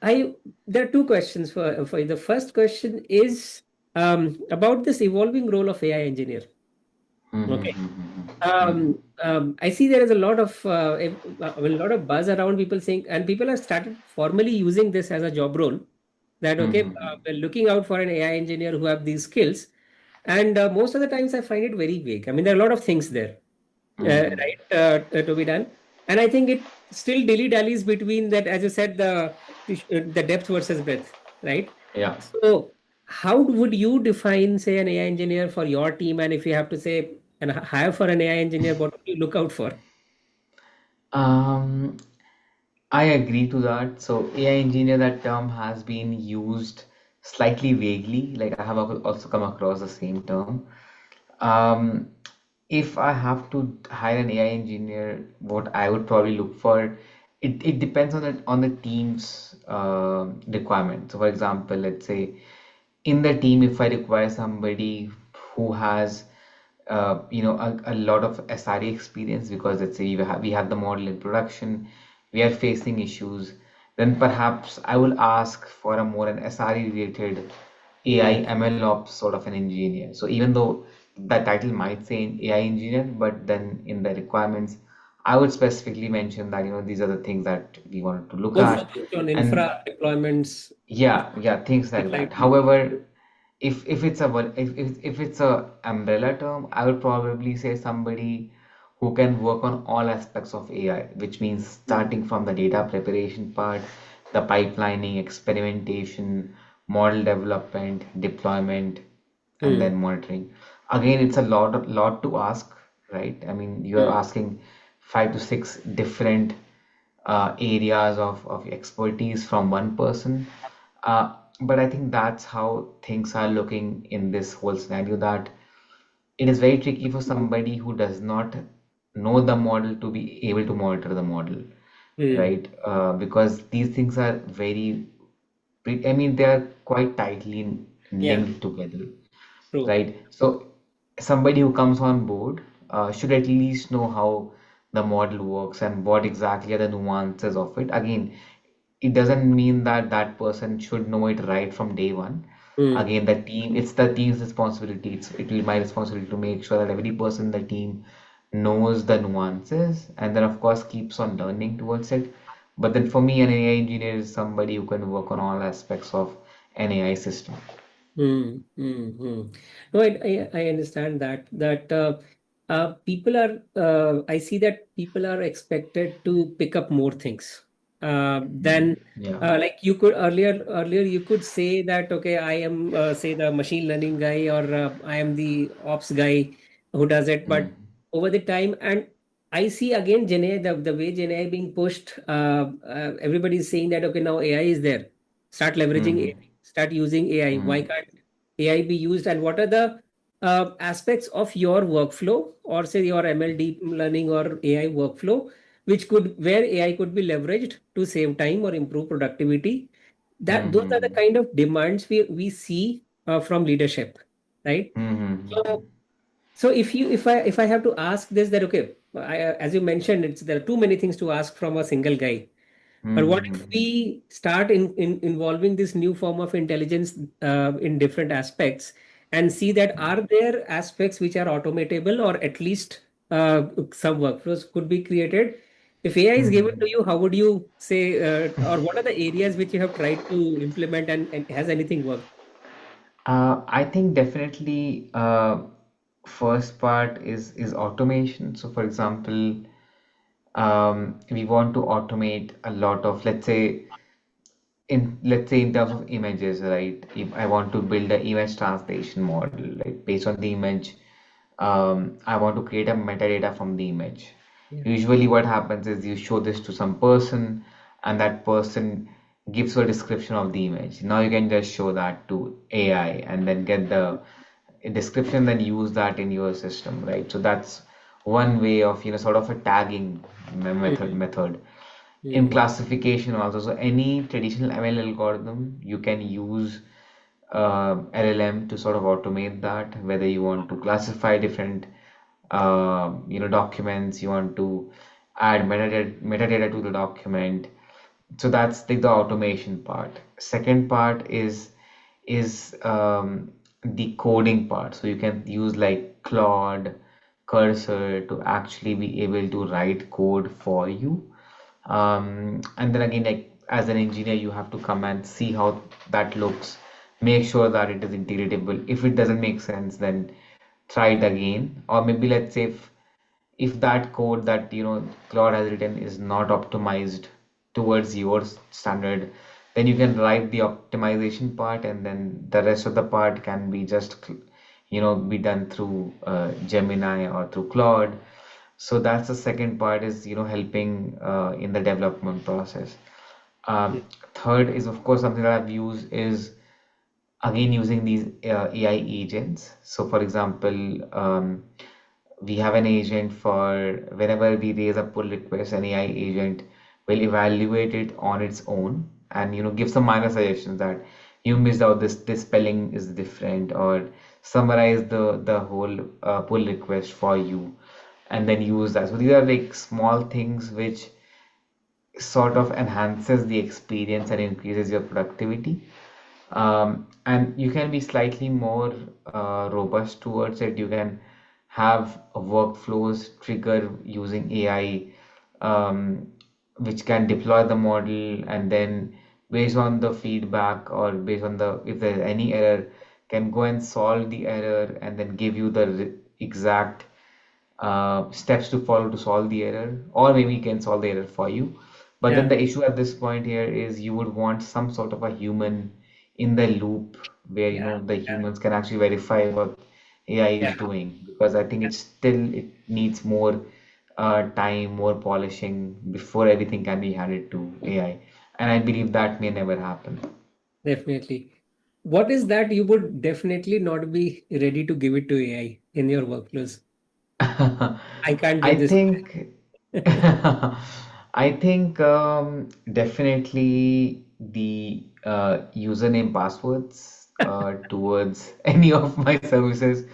I there are two questions for you. The first question is about this evolving role of AI engineer. Hmm. Okay. Hmm. I see there is a lot of buzz around people saying, and people have started formally using this as a job role. That okay, Hmm. we're looking out for an AI engineer who have these skills, and most of the times I find it very vague. I mean, there are a lot of things there, Hmm. right, to be done, and I think it still dilly dallies between that, as you said, the depth versus breadth, right? Yeah. So, how would you define, say, an AI engineer for your team, and if you have to say and hire for an AI engineer, what do you look out for? Um, I agree to that. So AI engineer, that term has been used slightly vaguely. Like I have also come across the same term. Um, if I have to hire an AI engineer, what I would probably look for, it depends on the team's requirement. So for example, let's say in the team, if I require somebody who has a lot of SRE experience, because let's say we have the model in production, we are facing issues, then perhaps I will ask for a more an SRE related AI Right. ML ops sort of an engineer. So even though the title might say AI engineer, but then in the requirements, I would specifically mention that these are the things that we wanted to look More at, focused on and infra deployments, yeah, yeah, things like that. slightly. However, if it's a umbrella term, I would probably say somebody who can work on all aspects of AI, which means starting from the data preparation part, the pipelining, experimentation, model development, deployment, and Hmm. then monitoring. Again, it's a lot to ask, right? I mean, you are Hmm. asking 5 to 6 different areas of expertise from one person. But I think that's how things are looking in this whole scenario, that it is very tricky for somebody who does not know the model to be able to monitor the model, Hmm. right? Because these things are very, I mean, they are quite tightly Yeah, linked together, true. right? So somebody who comes on board should at least know how the model works and what exactly are the nuances of it. Again, it doesn't mean that that person should know it right from day one. Hmm. Again, it's the team's responsibility. It will be my responsibility to make sure that every person in the team knows the nuances and then, of course, keeps on learning towards it. But then for me, an AI engineer is somebody who can work on all aspects of an AI system. Hmm. Hmm. Hmm. No, I understand that people are I see that people are expected to pick up more things than Yeah. like you could earlier you could say that okay, I am say the machine learning guy, or I am the ops guy who does it. Mm. But over the time, and I see again Gen AI, the way Gen AI being pushed, everybody is saying that okay, now AI is there, start leveraging Mm. AI, start using AI. Why Mm. can't AI be used, and what are the aspects of your workflow, or say your ML deep learning or AI workflow, which could where AI could be leveraged to save time or improve productivity? That those are the Mm. kind of demands we see from leadership, right? Mm. So so if I have to ask this, that okay, as you mentioned, there are too many things to ask from a single guy. But what if Mm. we start in involving this new form of intelligence in different aspects, and see that are there aspects which are automatable, or at least some workflows could be created? If AI is given Mm. to you, how would you say, or what are the areas which you have tried to implement, and has anything worked? I think definitely first part is automation. So for example, we want to automate a lot of, let's say in terms of images, right? If I want to build an image translation model, like based on the image, I want to create a metadata from the image. Yeah. Usually what happens is you show this to some person and that person gives you a description of the image. Now you can just show that to AI and then get the description, then use that in your system, right? So that's one way of, sort of a tagging Hmm. method. In Hmm. classification also, so any traditional ML algorithm, you can use LLM to sort of automate that, whether you want to classify different documents, you want to add metadata to the document. So that's the automation part. Second part is the coding part. So you can use like Claude, Cursor to actually be able to write code for you. And then again, like as an engineer, you have to come and see how that looks, make sure that it is integratable. If it doesn't make sense, then try it again. Or maybe let's say if that code that Claude has written is not optimized towards your standard, then you can write the optimization part, and then the rest of the part can be just be done through Gemini or through Claude. So that's the second part, is helping in the development process. Hmm. Third is, of course, something that I've used is again using these AI agents. So for example, we have an agent for whenever we raise a pull request, an AI agent will evaluate it on its own and give some minor suggestions that you missed out this spelling is different, or summarize the whole pull request for you, and then use that. So these are like small things which sort of enhances the experience and increases your productivity. And you can be slightly more robust towards it. You can have workflows trigger using AI, which can deploy the model, and then based on the feedback, or based on the if there's any error, can go and solve the error and then give you the exact steps to follow to solve the error, or maybe it can solve the error for you. But then Yeah. the issue at this point here is you would want some sort of a human in the loop where Yeah. the humans can actually verify what AI Yeah. is doing, because I think it needs more time, more polishing before everything can be handed to AI. And I believe that may never happen. Definitely. What is that you would definitely not be ready to give it to AI in your workflows? I can't I give this. think I think definitely the username passwords towards any of my services.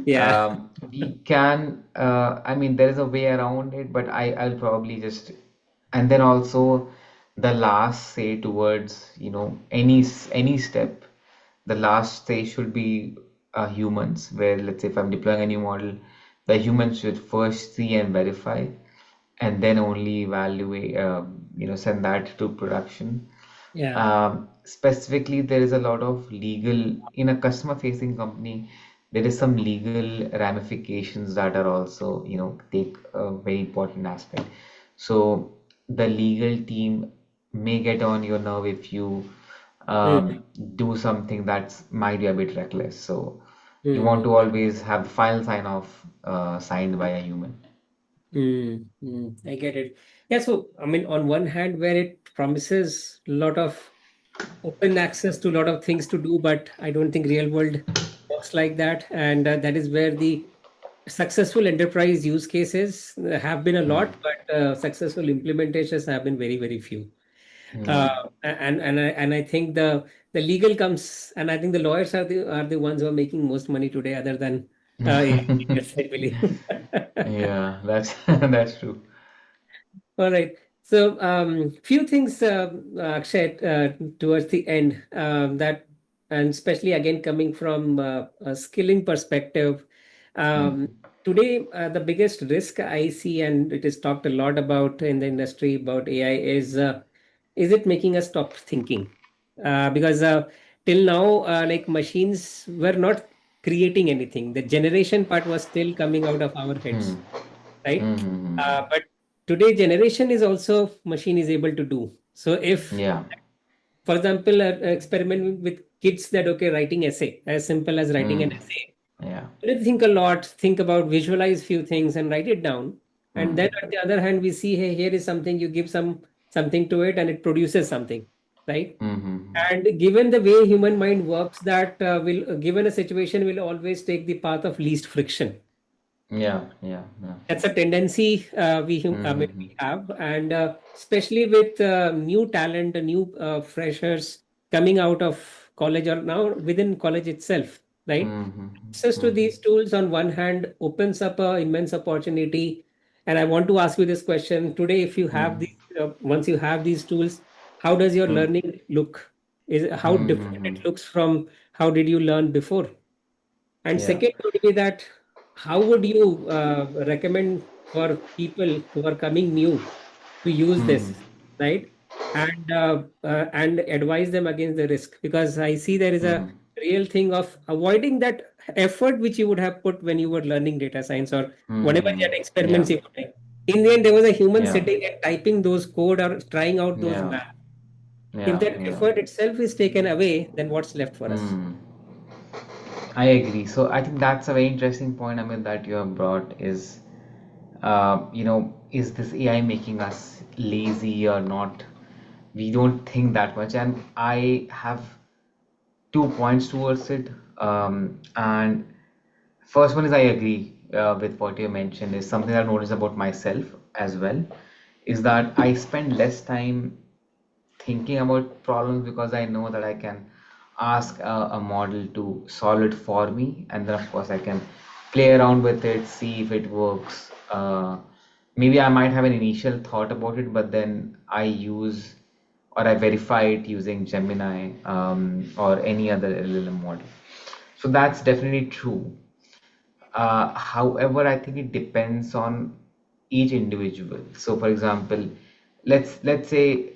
Yeah. We can, I mean, there is a way around it, but I'll probably just, and then also the last say towards, any step, the last say should be humans, where let's say if I'm deploying a new model, the humans should first see and verify, and then only evaluate, send that to production. Yeah. Specifically, there is a lot of legal in a customer-facing company. There is some legal ramifications that are also, take a very important aspect. So the legal team may get on your nerve if you Mm, do something that might be a bit reckless. So you want mm, to always have the final sign off signed by a human. I get it. Yeah, so I mean, on one hand, where it promises a lot of open access to a lot of things to do, but I don't think real world works like that. And that is where the successful enterprise use cases have been a Hmm. lot, but successful implementations have been very, very few. Uh, Yeah. and I think the legal comes, and I think the lawyers are the ones who are making most money today, other than engineers, I believe. Yeah, that's that's true. All right. So, few things, Akshay, towards the end, that, and especially again coming from a skilling perspective, um, Hmm. today the biggest risk I see, and it is talked a lot about in the industry about AI, is it making us stop thinking? Because till now, like machines were not creating anything. The generation part was still coming out of our Hmm. heads, right? Hmm. Hmm. Hmm. But today generation is also machine is able to do. So if, Yeah. for example, experiment with kids that okay, writing essay as simple as writing an Hmm. essay. Yeah. Let think a lot, think about, visualize few things and write it down. And then Hmm. on the other hand, we see, hey, here is something, you give something to it and it produces something, right? Hmm. Hmm. And given the way human mind works, that will given a situation will always take the path of least friction. Yeah. Yeah. Yeah. That's a tendency Hmm. I mean, Hmm. we have, and especially with new talent, new freshers coming out of college or now within college itself, right? Hmm. Hmm. Access Hmm. to Hmm. these tools on one hand opens up an immense opportunity. And I want to ask you this question today: if you have Hmm. these, once you have these tools, how does your Hmm. learning look? Is how Hmm. Hmm. different Hmm. it looks from how did you learn before? And Yeah. second would be that how would you recommend for people who are coming new to use Hmm. Hmm. this, right? And advise them against the risk, because I see there is a Hmm. real thing of avoiding that effort which you would have put when you were learning data science or Hmm. whatever Hmm. that Yeah. experiments you were doing. In the end, there was a human Yeah. sitting and typing those code or trying out those Yeah. math. If Yeah. that Yeah. effort itself is taken away, then what's left for us? Hmm. I agree. So I think that's a very interesting point, Amit, that you have brought is this AI making us lazy or not? We don't think that much. And I have 2 points towards it. And first one is I agree with what you mentioned, is something I've noticed about myself as well, is that I spend less time thinking about problems because I know that I can ask a model to solve it for me, and then of course I can play around with it, see if it works. Maybe I might have an initial thought about it, but then I use or I verify it using Gemini or any other LLM model. So that's definitely true. However, I think it depends on each individual. So, for example, let's say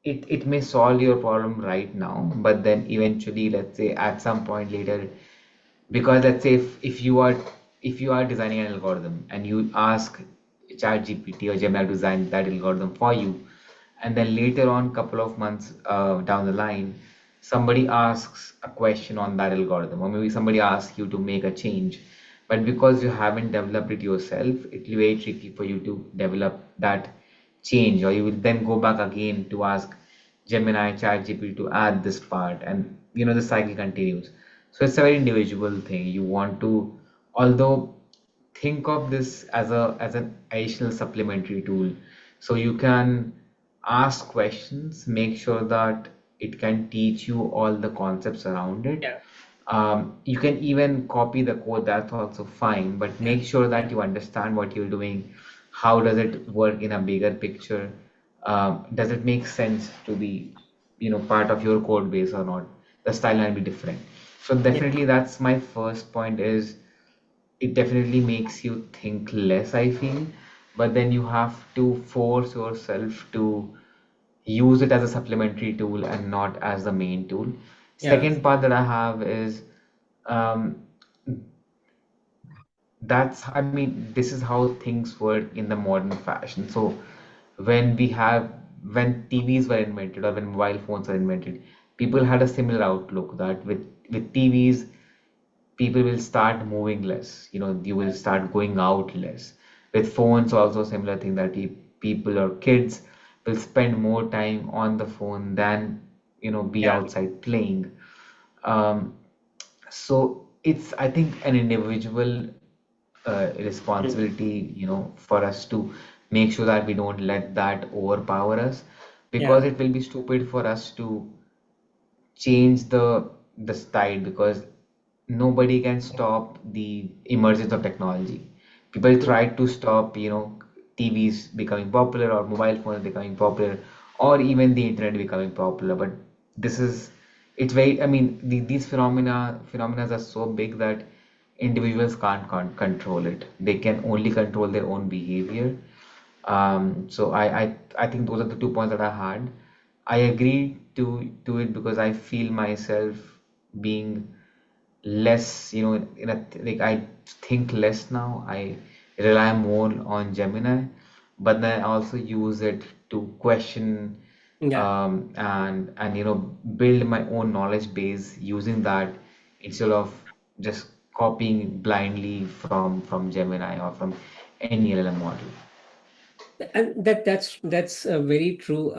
it may solve your problem right now, but then eventually, let's say at some point later, because let's say if you are designing an algorithm and you ask ChatGPT or Gemini to design that algorithm for you, and then later on, couple of months down the line, somebody asks a question on that algorithm, or maybe somebody asks you to make a change, But because you haven't developed it yourself, it will be very tricky for you to develop that change, or you will then go back again to ask Gemini, ChatGPT to add this part, and the cycle continues. So it's a very individual thing. You want to, although, think of this as an additional supplementary tool, so you can ask questions, make sure that it can teach you all the concepts around it. Yeah. You can even copy the code, that's also fine, but Yeah. make sure that you understand what you're doing. How does it work in a bigger picture? Does it make sense to be, part of your code base or not? The style might be different. So Yeah. definitely that's my first point is it definitely makes you think less, I feel, but then you have to force yourself to use it as a supplementary tool and not as the main tool. Yeah. Second part that I have is um, I mean, this is how things work in the modern fashion. So when we have, when TVs were invented or when mobile phones were invented, people had a similar outlook that with TVs, people will start moving less. You will start going out less. With phones, also similar thing that people or kids will spend more time on the phone than be Yeah. outside playing. Um, so it's, I think, an individual Mm. responsibility, for us to make sure that we don't let that overpower us, because Yeah. it will be stupid for us to change the style, because nobody can stop the emergence of technology. People True. try to stop, TVs becoming popular or mobile phones becoming popular or even the internet becoming popular. But this is, it's very, I mean, these phenomena are so big that individuals can't control it. They can only control their own behavior. So I think those are the 2 points that I had. I agree to it because I feel myself being less, like I think less now. I rely more on Gemini, but then I also use it to question Yeah. and build my own knowledge base using that instead of just copying blindly from Gemini or from any LLM model. And that's very true,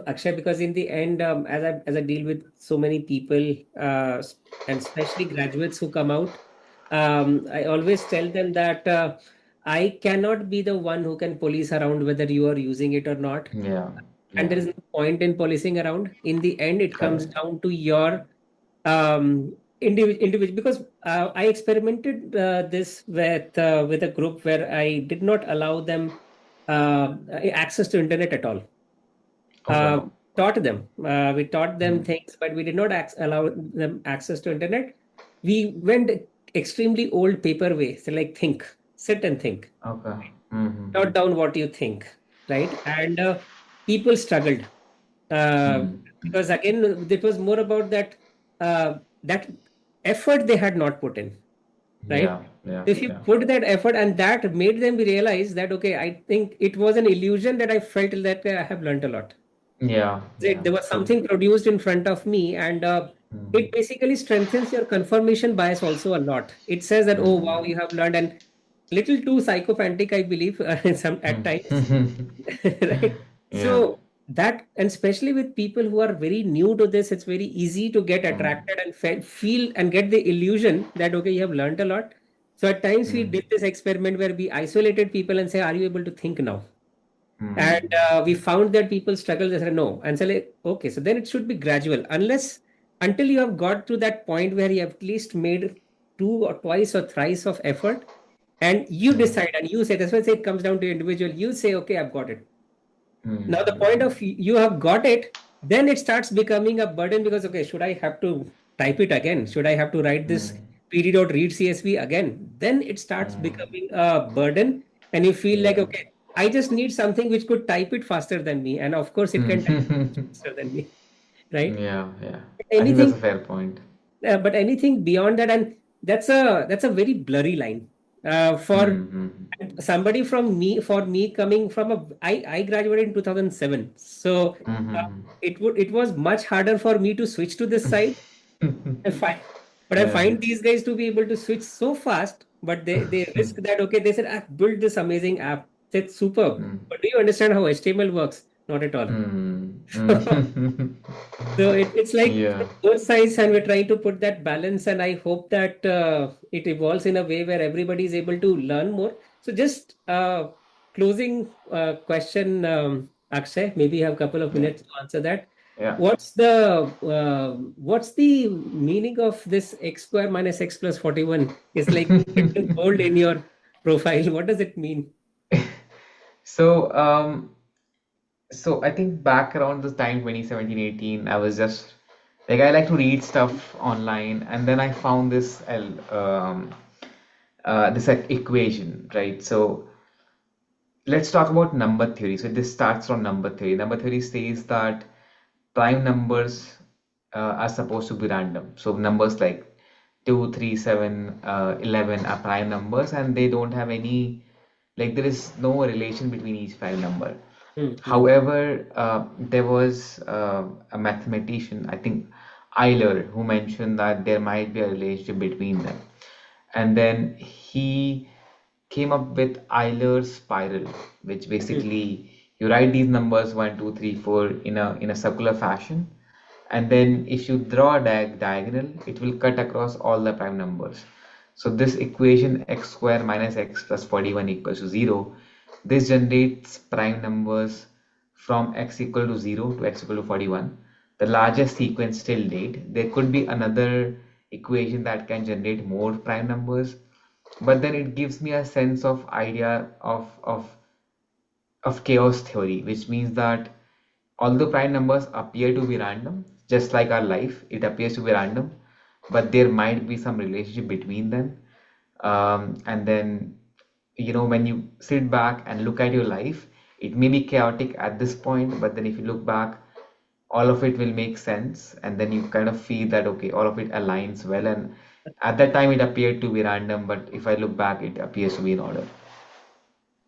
Akshay, because in the end, as I deal with so many people, and especially graduates who come out, I always tell them that I cannot be the one who can police around whether you are using it or not, Yeah, and yeah, there is no point in policing around. In the end, it comes correct. down to your individual, because I experimented this with a group where I did not allow them access to internet at all. Okay. uh, we taught them Hmm. things, but we did not allow them access to internet. We went extremely old paper way, so like think, sit and think, Okay. Mm-hmm. jot down what you think, right? And people struggled, uh, Hmm. because again it was more about that effort they had not put in, right? Yeah, yeah, If you yeah. put that effort, and that made them realize that, okay, I think it was an illusion that I felt that I have learned a lot. Yeah, yeah. There was True. something produced in front of me, and Hmm. it basically strengthens your confirmation bias also a lot. It says that, oh Hmm. wow, you have learned, and little too psychophantic, I believe, some at times. Hmm. Right? Yeah. So that, and especially with people who are very new to this, it's very easy to get Hmm. attracted and feel and get the illusion that, okay, you have learned a lot. So at times we Hmm. did this experiment where we isolated people and say, are you able to think now? Hmm. And we found that people struggle. They said no, and say, like, okay, so then it should be gradual, until you have got to that point where you have at least made two or twice or thrice of effort, and you Hmm. decide and you say, that's why I say it comes down to individual. You say, okay, I've got it. Hmm. Now the point of you have got it, then it starts becoming a burden, because, okay, should I have to type it again? Should I have to write this Hmm. pd.read CSV again? Then it starts Hmm. becoming a burden, and you feel like, Yeah. okay, I just need something which could type it faster than me, and of course it can type it Hmm. faster than me, right? Yeah, yeah. I think that's Anything, a fair point. but anything beyond that, and that's a very blurry line, for Hmm. Hmm. somebody from me for me coming from I graduated in 2007, so Hmm. it was much harder for me to switch to this side. I find, but I Yeah. find these guys to be able to switch so fast, but they risk that. Okay, they said, "I've built this amazing app. It's superb. Mm, But do you understand how HTML works? Not at all." mm, mm. So it's like Yeah. both sides, and we're trying to put that balance. And I hope that it evolves in a way where everybody is able to learn more. So just closing question, Akshay. Maybe you have a couple of Yeah. minutes to answer that. Yeah. What's the meaning of this x square minus x plus 41? It's like written bold in your profile. What does it mean? So, so I think back around this time 2017, 18, I was just like I like to read stuff online, and then I found this equation, right? So let's talk about number theory. So this starts from number theory. Number theory says that prime numbers are supposed to be random. So numbers like 2, 3, 7, 11 are prime numbers, and they don't have any, like there is no relation between each prime number. Mm-hmm. However, there was a mathematician, I think Euler, who mentioned that there might be a relationship between them. And then he came up with Euler's spiral, which basically you write these numbers 1, 2, 3, 4 in a circular fashion, and then if you draw a diagonal, it will cut across all the prime numbers. So this equation x square minus x plus 41 equals to 0, this generates prime numbers from x equal to 0 to x equal to 41. The largest sequence till date. There could be another equation that can generate more prime numbers, but then it gives me a sense of idea of chaos theory, which means that although prime numbers appear to be random, just like our life, it appears to be random, but there might be some relationship between them. And then, when you sit back and look at your life, it may be chaotic at this point, but then if you look back, all of it will make sense. And then you kind of feel that, okay, all of it aligns well. And at that time, it appeared to be random, but if I look back, it appears to be in order.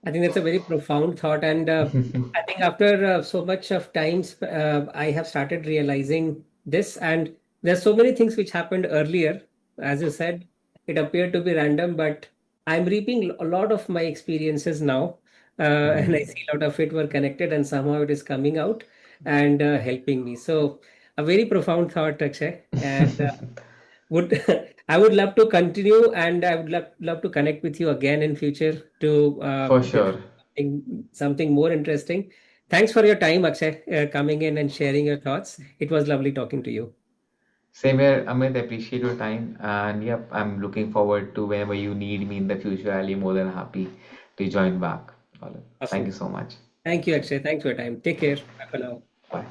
I think that's a very profound thought, and I think after so much of times, I have started realizing this. And there's so many things which happened earlier. As you said, it appeared to be random, but I'm reaping a lot of my experiences now, and I Hmm. see a lot of it were connected, and somehow it is coming out and helping me. So, a very profound thought, Akshay, and would I would love to continue, and I would love to connect with you again in future to For discuss sure. something more interesting. Thanks for your time, Akshay, coming in and sharing your thoughts. It was lovely talking to you. Same here, Amit. Appreciate your time. And yep, I'm looking forward to whenever you need me in the future. I'll be more than happy to join back. All right. Thank you Awesome. so much. Thank you, Cheers. Akshay. Thanks for your time. Take care. Bye for now. Bye.